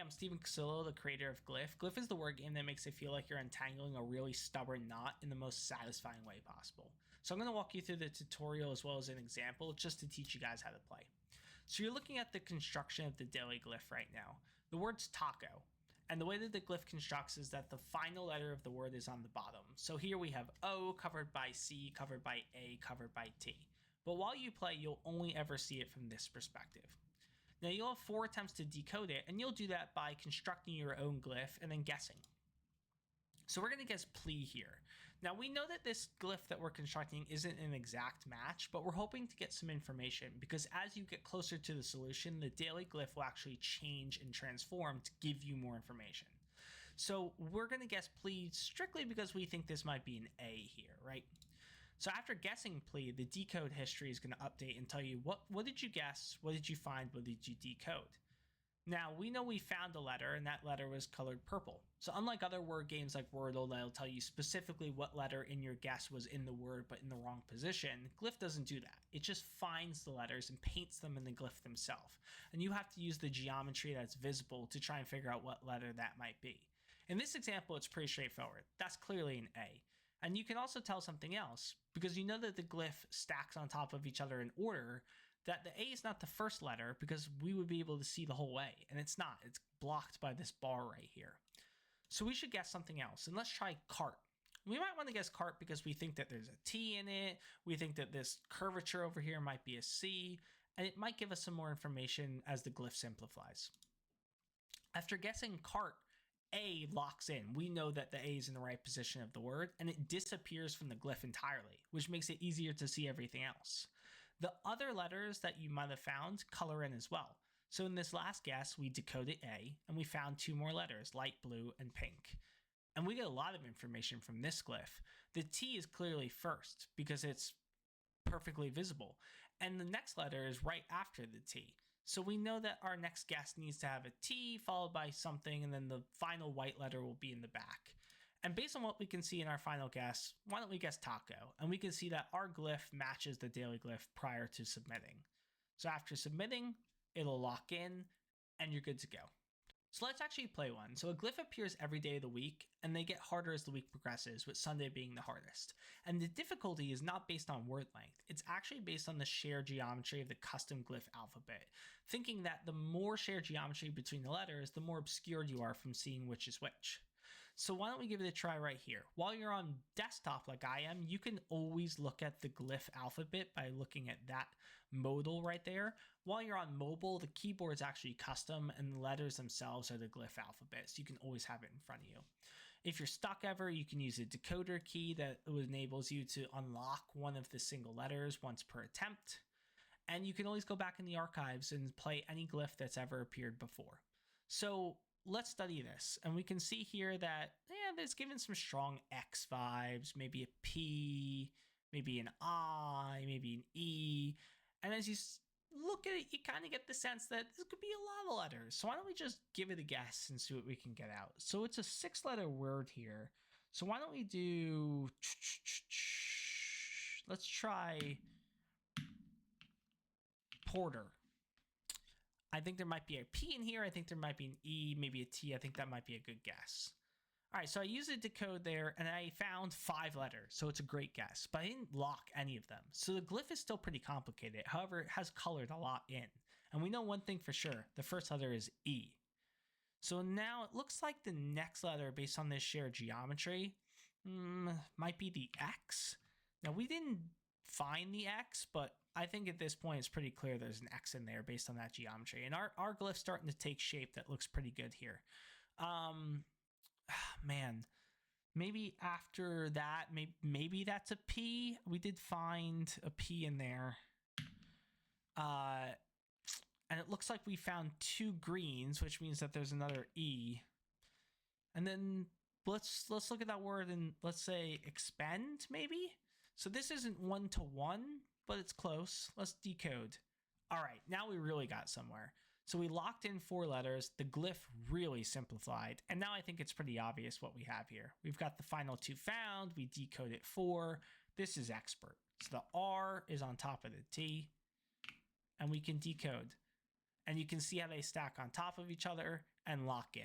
I'm Stephen Cassilo, the creator of Glyph. Glyph is the word game that makes it feel like you're untangling a really stubborn knot in the most satisfying way possible. So I'm going to walk you through the tutorial as well as an example just to teach you guys how to play. So you're looking at the construction of the daily glyph right now. The word's taco. And the way that the glyph constructs is that the final letter of the word is on the bottom. So here we have O covered by C, covered by A, covered by T. But while you play, you'll only ever see it from this perspective. Now you'll have 4 attempts to decode it, and you'll do that by constructing your own glyph and then guessing. So we're going to guess plea here. Now we know that this glyph that we're constructing isn't an exact match, but we're hoping to get some information because as you get closer to the solution, the daily glyph will actually change and transform to give you more information. So we're going to guess plea strictly because we think this might be an A here, right? So after guessing plea, the decode history is going to update and tell you what did you guess, what did you find, what did you decode. Now, we know we found a letter, and that letter was colored purple. So unlike other word games like Wordle that'll tell you specifically what letter in your guess was in the word but in the wrong position, Glyph doesn't do that. It just finds the letters and paints them in the glyph themselves. And you have to use the geometry that's visible to try and figure out what letter that might be. In this example, it's pretty straightforward. That's clearly an A. And you can also tell something else, because you know that the glyph stacks on top of each other in order, that the A is not the first letter because we would be able to see the whole way, and it's not. It's blocked by this bar right here. So we should guess something else, and let's try cart. We might want to guess cart because we think that there's a T in it, we think that this curvature over here might be a C, and it might give us some more information as the glyph simplifies. After guessing cart, A locks in. We know that the A is in the right position of the word, and it disappears from the glyph entirely, which makes it easier to see everything else. The other letters that you might have found color in as well. So in this last guess, we decoded A, and we found 2 more letters, light blue and pink. And we get a lot of information from this glyph. The T is clearly first, because it's perfectly visible. And the next letter is right after the T. So we know that our next guess needs to have a T followed by something, and then the final white letter will be in the back. And based on what we can see in our final guess, why don't we guess taco? And we can see that our glyph matches the daily glyph prior to submitting. So after submitting, it'll lock in, and you're good to go. So let's actually play one. So a glyph appears every day of the week, and they get harder as the week progresses, with Sunday being the hardest. And the difficulty is not based on word length. It's actually based on the shared geometry of the custom glyph alphabet, thinking that the more shared geometry between the letters, the more obscured you are from seeing which is which. So why don't we give it a try right here. While you're on desktop like I am, you can always look at the glyph alphabet by looking at that modal right there. While you're on mobile, the keyboard is actually custom and the letters themselves are the glyph alphabet, so you can always have it in front of you. If you're stuck ever, you can use a decoder key that enables you to unlock one of the single letters once per attempt. And you can always go back in the archives and play any glyph that's ever appeared before. So let's study this. And we can see here that, there's given some strong X vibes, maybe a P, maybe an I, maybe an E. And as you look at it, you kind of get the sense that this could be a lot of letters. So why don't we just give it a guess and see what we can get out? So it's a 6-letter word here. So why don't we do, let's try porter. I think there might be a P in here. I think there might be an E, maybe a T. I think that might be a good guess. All right, so I used a decode there, and I found 5 letters, so it's a great guess. But I didn't lock any of them. So the glyph is still pretty complicated. However, it has colored a lot in. And we know one thing for sure. The first letter is E. So now it looks like the next letter, based on this shared geometry, might be the X. Now, we didn't find the X, but I think at this point it's pretty clear there's an X in there based on that geometry. And our glyph's starting to take shape that looks pretty good here. Man, maybe after that, maybe that's a P. We did find a P in there. And it looks like we found 2 greens, which means that there's another E. And then let's look at that word and let's say expend, maybe? So this isn't 1-to-1, but it's close. Let's decode. All right, now we really got somewhere. So we locked in 4 letters. The glyph really simplified. And now I think it's pretty obvious what we have here. We've got the final 2 found. We decoded 4. This is expert. So the R is on top of the T. And we can decode. and you can see how they stack on top of each other and lock in.